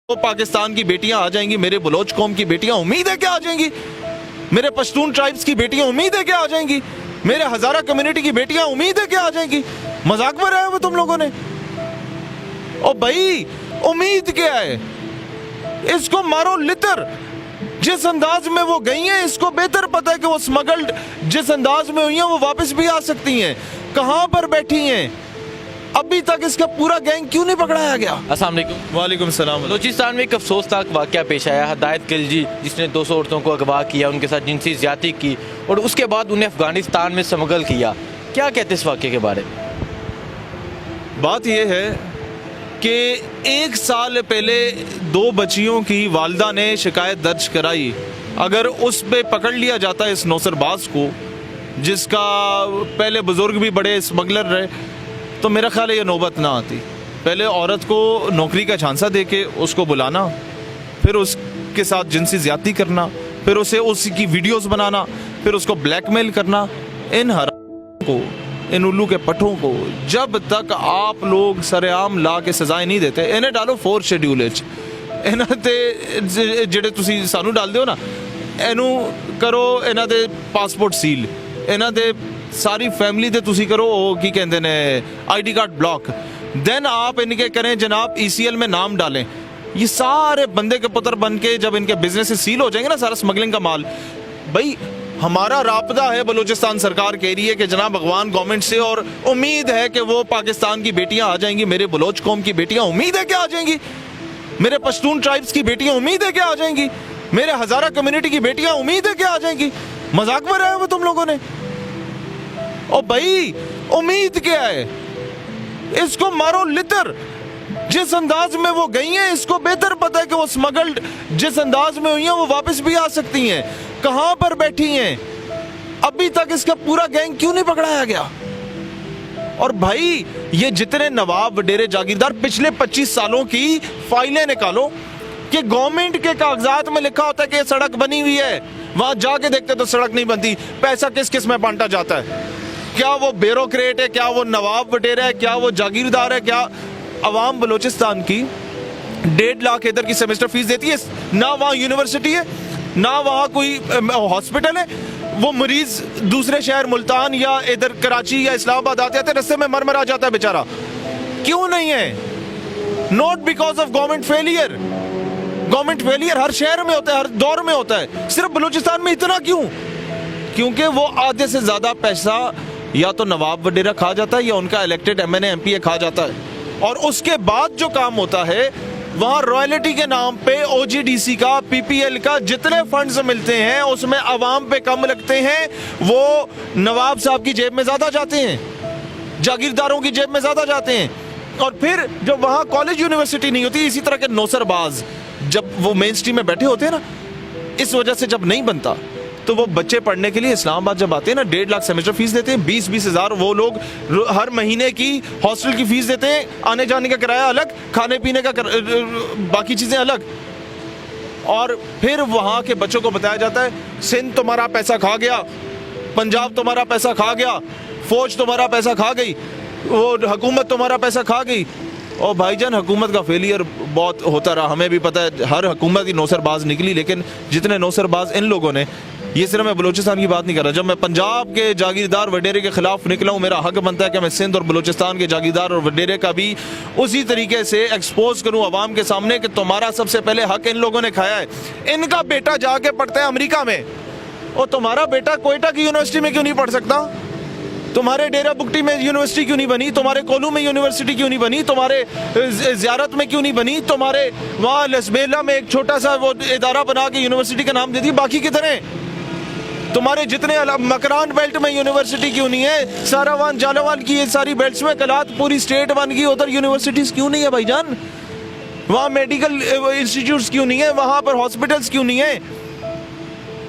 वो पाकिस्तान की बेटियां आ जाएंगी, मेरे बलोच कौम की बेटियां उम्मीद है क्या आ जाएंगी, मेरे पश्तून ट्राइब्स की बेटियां उम्मीद है क्या आ जाएंगी, मेरे हजारा कम्युनिटी की बेटियां उम्मीद है क्या आ जाएंगी। मजाक में रहे हो तुम लोगों ने। ओ भाई उम्मीद क्या है, इसको मारो लितर। जिस अंदाज में वो गई हैं इसको बेहतर पता है कि वो स्मगल्ड जिस अंदाज में हुई हैं वो वापस भी आ सकती हैं। कहां पर बैठी हैं, अभी तक इसका पूरा गैंग क्यों नहीं पकड़ाया गया। अस्सलाम वालेकुम। वालेकुम सलाम। बलूचिस्तान में एक अफसोसनाक वाक़या पेश आया। हिदायत खिलजी जिसने 200 औरतों को अगवा किया, उनके साथ जिनसी ज़्यादती की और उसके बाद उन्हें अफगानिस्तान में स्मगल किया। क्या कहते हैं इस वाक़े के बारे में? बात यह है कि 1 साल पहले 2 बच्चियों की वालिदा ने शिकायत दर्ज कराई। अगर उस पे पकड़ लिया जाता है इस नौसरबाज को, जिसका पहले बुजुर्ग भी बड़े स्मगलर रहे, तो मेरा ख्याल है ये नौबत ना आती। पहले औरत को नौकरी का झांसा दे के उसको बुलाना, फिर उसके साथ जिनसी ज़्यादती करना, फिर उसे उसकी वीडियोस बनाना, फिर उसको ब्लैकमेल करना। इन हराम को, इन उल्लू के पट्टों को जब तक आप लोग सरेआम ला के सजाएं नहीं देते, इन्हें डालो 4 शेड्यूल इन्हां ते ਜਿਹੜੇ ਤੁਸੀਂ ਸਾਨੂੰ डालते हो ना, ਇਹਨੂੰ करो इन्हां दे पासपोर्ट सील, इन्हां दे सारी फैमिली दे तुसी करो की कहते ने ID कार्ड ब्लॉक, देन आप इनके करें जनाब ECL में नाम डालें। ये सारे बंदे के पुत्र बन के जब इनके बिजनेस सील हो जाएंगे ना, सारा स्मगलिंग का माल। भाई हमारा राब्ता है बलूचिस्तान सरकार कह रही है कि जनाब अफगान गवर्नमेंट से, और उम्मीद है कि वो पाकिस्तान की बेटियां आ जाएंगी, मेरे बलोच कौम की बेटियां उम्मीद है क्या आ जाएंगी, मेरे पश्तून ट्राइब्स की बेटियां उम्मीद है क्या आ जाएंगी, मेरे हजारा कम्युनिटी की बेटियां उम्मीद है क्या आ जाएंगी। मजाक में रहे हो तुम लोगों ने। ओ भाई उम्मीद क्या है, इसको मारो लितर। जिस अंदाज में वो गई हैं इसको बेहतर पता है कि वो स्मगल्ड जिस अंदाज में हुई हैं वो वापस भी आ सकती हैं। कहां पर बैठी हैं, अभी तक इसका पूरा गैंग क्यों नहीं पकड़ाया गया। और भाई ये जितने नवाब वडेरे जागीरदार, पिछले 25 सालों की फाइलें निकालो कि गवर्नमेंट के कागजात में लिखा होता है कि सड़क बनी हुई है, वहां जाके देखते तो सड़क नहीं बनती। पैसा किस किस में बांटा जाता है, क्या वो ब्यूरोक्रेट है, क्या वो नवाब वडेरा है, क्या वो जागीरदार है, क्या अवाम बलूचिस्तान की 1.5 लाख इधर की सेमेस्टर फीस देती है, ना वहाँ यूनिवर्सिटी है, ना वहाँ कोई हॉस्पिटल है। वो मरीज दूसरे शहर मुल्तान या इधर कराची या इस्लामाबाद आते आते रस्ते में मर आ जाता है बेचारा। क्यों नहीं है? Not because of government failure. Government failure हर शहर में होता है, हर दौर में होता है, सिर्फ बलूचिस्तान में इतना क्यों? क्योंकि वो आधे से ज्यादा पैसा या तो नवाब वडेरा खा जाता है या उनका इलेक्टेड MNA MPA खा जाता है। और उसके बाद जो काम होता है वहां रॉयल्टी के नाम पे OGDC का, PPL का जितने फंड्स मिलते हैं उसमें अवाम पे कम लगते हैं, वो नवाब साहब की जेब में ज्यादा जाते हैं, जागीरदारों की जेब में ज्यादा जाते हैं। और फिर जब वहां कॉलेज यूनिवर्सिटी नहीं होती, इसी तरह के नौसरबाज जब वो मेन स्ट्रीम में बैठे होते हैं ना, इस वजह से जब नहीं बनता तो वो बच्चे पढ़ने के लिए इस्लामाबाद जब आते हैं ना, 1.5 लाख सेमेस्टर फीस देते हैं, 20-20 हज़ार वो लोग हर महीने की हॉस्टल की फीस देते हैं, आने जाने का किराया अलग, खाने पीने का बाकी चीज़ें अलग। और फिर वहाँ के बच्चों को बताया जाता है सिंध तुम्हारा पैसा खा गया, पंजाब तुम्हारा पैसा खा गया, फौज तुम्हारा पैसा खा गई, वो हुकूमत तुम्हारा पैसा खा गई। और भाईजान हुकूमत का फेलियर बहुत होता रहा, हमें भी पता है, हर हुकूमत की नौसरबाज निकली, लेकिन जितने नौसरबाज इन लोगों ने, ये सिर्फ मैं बलूचिस्तान की बात नहीं कर रहा, जब मैं पंजाब के जागीरदार वडेरे के खिलाफ निकला हूँ, मेरा हक बनता है कि मैं सिंध और बलूचिस्तान के जागीरदार और वडेरे का भी उसी तरीके से एक्सपोज करूँ अवाम के सामने कि तुम्हारा सबसे पहले हक इन लोगों ने खाया है। इनका बेटा जाके पढ़ता है अमेरिका में, और तुम्हारा बेटा कोयटा की यूनिवर्सिटी में क्यों नहीं पढ़ सकता? तुम्हारे डेरा बुगटी में यूनिवर्सिटी क्यों नहीं बनी? तुम्हारे कोलू में यूनिवर्सिटी क्यों नहीं बनी? तुम्हारे ज़ियारत में क्यों नहीं बनी? तुम्हारे वहाँ लसबेला में एक छोटा सा वो इदारा बना के यूनिवर्सिटी का नाम दे दी, बाकी किधर है? तुम्हारे जितने मकरान बेल्ट में यूनिवर्सिटी क्यों नहीं है? सारावान जालावान की ये सारी बेल्ट्स में कलात पूरी स्टेट बन गई, उधर यूनिवर्सिटीज़ क्यों नहीं है भाईजान? वहाँ मेडिकल इंस्टीट्यूट्स क्यों नहीं है? वहाँ पर हॉस्पिटल्स क्यों नहीं है?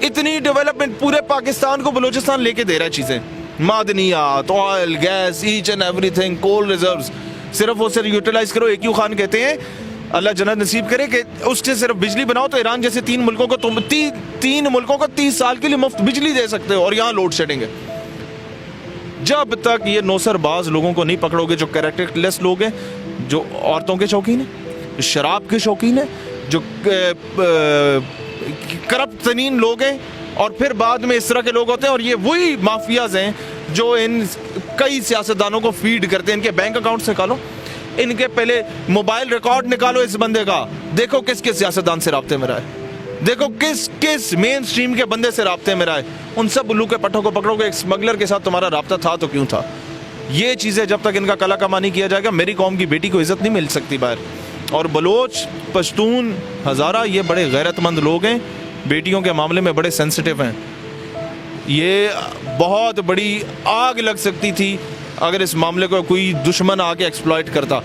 इतनी डेवलपमेंट पूरे पाकिस्तान को बलूचिस्तान लेके दे रहा है चीज़ें, मादनियात, oil, gas, each and everything, coal reserves, सिर्फ वो सिर्फ यूटिलाइज करो। AQ खान कहते हैं अल्लाह जन्नत नसीब करे कि उससे सिर्फ बिजली बनाओ तो ईरान जैसे 3 मुल्कों को तुम 3 मुल्कों को 30 साल के लिए मुफ्त बिजली दे सकते हो, और यहाँ लोड शेडिंग है। जब तक ये नौसरबाज लोगों को नहीं पकड़ोगे, जो कैरेक्टरलेस लोग हैं, जो औरतों के शौकीन हैं, शराब के शौकीन हैं, जो करप्ट तरीन लोग हैं, और फिर बाद में इस तरह के लोग होते हैं। और ये वही माफियाज हैं जो इन कई सियासतदानों को फीड करते हैं। इनके बैंक अकाउंट से निकालो, इनके पहले मोबाइल रिकॉर्ड निकालो इस बंदे का, देखो किस किस सियासतदान से राब्ते में रहा है, देखो किस किस मेन स्ट्रीम के बंदे से राब्ते में रहा है। उन सब उल्लू के पट्टों को पकड़ोगे, एक स्मगलर के साथ तुम्हारा राब्ता था तो क्यों था। ये चीज़ें जब तक इनका कला कमा नहीं किया जाएगा, मेरी कौम की बेटी को इज्जत नहीं मिल सकती बाहर। और बलोच, पश्तून, हज़ारा, ये बड़े गैरतमंद लोग हैं, बेटियों के मामले में बड़े सेंसिटिव हैं। ये बहुत बड़ी आग लग सकती थी अगर इस मामले को कोई दुश्मन आके एक्सप्लॉइट करता।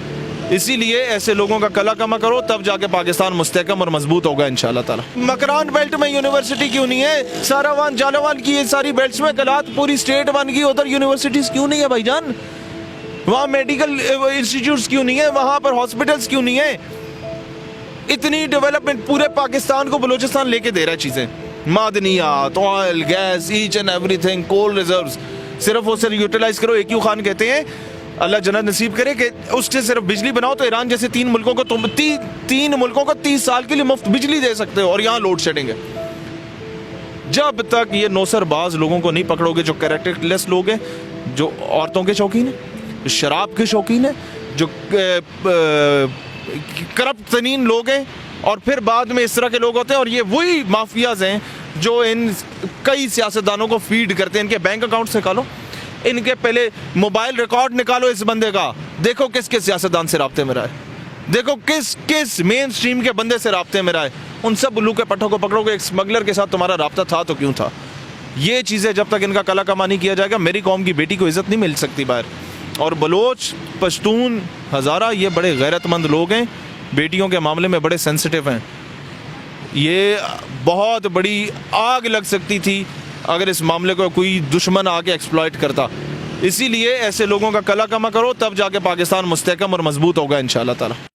इसीलिए ऐसे लोगों का कला कमा करो, तब जाके पाकिस्तान मुस्तहकम और मजबूत होगा इंशाल्लाह ताला। मकरान बेल्ट में यूनिवर्सिटी क्यों नहीं है? सारावान, जालावान की ये सारी बेल्ट्स में कलात पूरी स्टेट बन गई, उधर यूनिवर्सिटीज क्यों नहीं है भाईजान? वहाँ मेडिकल इंस्टीट्यूट्स क्यों नहीं है? वहाँ पर हॉस्पिटल्स क्यों नहीं है? इतनी डेवलपमेंट पूरे पाकिस्तान को बलूचिस्तान लेके दे रहा है चीजें, मादनियात, oil, gas, each and everything, coal reserves, सिर्फ वो सिर्फ यूटिलाइज करो। AQ खान कहते हैं, अल्लाह जन्नत नसीब करे, कि उससे सिर्फ बिजली बनाओ तो ईरान जैसे तीन मुल्कों को 30 साल के लिए मुफ्त बिजली दे सकते हो, और यहाँ लोड शेडिंग है। जब तक ये नौसरबाज लोगों को नहीं पकड़ोगे, जो कैरेक्टरलेस लोग हैं, जो औरतों के शौकीन हैं, शराब के शौकीन हैं, जो करप्ट तरीन लोग हैं, और फिर बाद में इस तरह के लोग होते हैं। और ये वही माफियाज हैं जो इन कई सियासतदानों को फीड करते हैं। इनके बैंक अकाउंट से निकालो, इनके पहले मोबाइल रिकॉर्ड निकालो इस बंदे का, देखो किस किस सियासतदान से राब्ते में रहा है, देखो किस किस मेन स्ट्रीम के बंदे से राब्ते में रहा है। उन सब उल्लू के पट्टों को पकड़ोगे, एक स्मगलर के साथ तुम्हारा राब्ता था तो क्यों था। ये चीज़ें जब तक इनका कला कमा नहीं किया जाएगा, मेरी कौम की बेटी को इज्जत नहीं मिल सकती बाहर। और बलोच, पश्तून, हज़ारा, ये बड़े गैरतमंद लोग हैं, बेटियों के मामले में बड़े सेंसिटिव हैं। ये बहुत बड़ी आग लग सकती थी अगर इस मामले को कोई दुश्मन आके एक्सप्लॉइट करता। इसीलिए ऐसे लोगों का कला कमा करो, तब जाके पाकिस्तान मुस्तहकम और मजबूत होगा इंशाल्लाह ताला।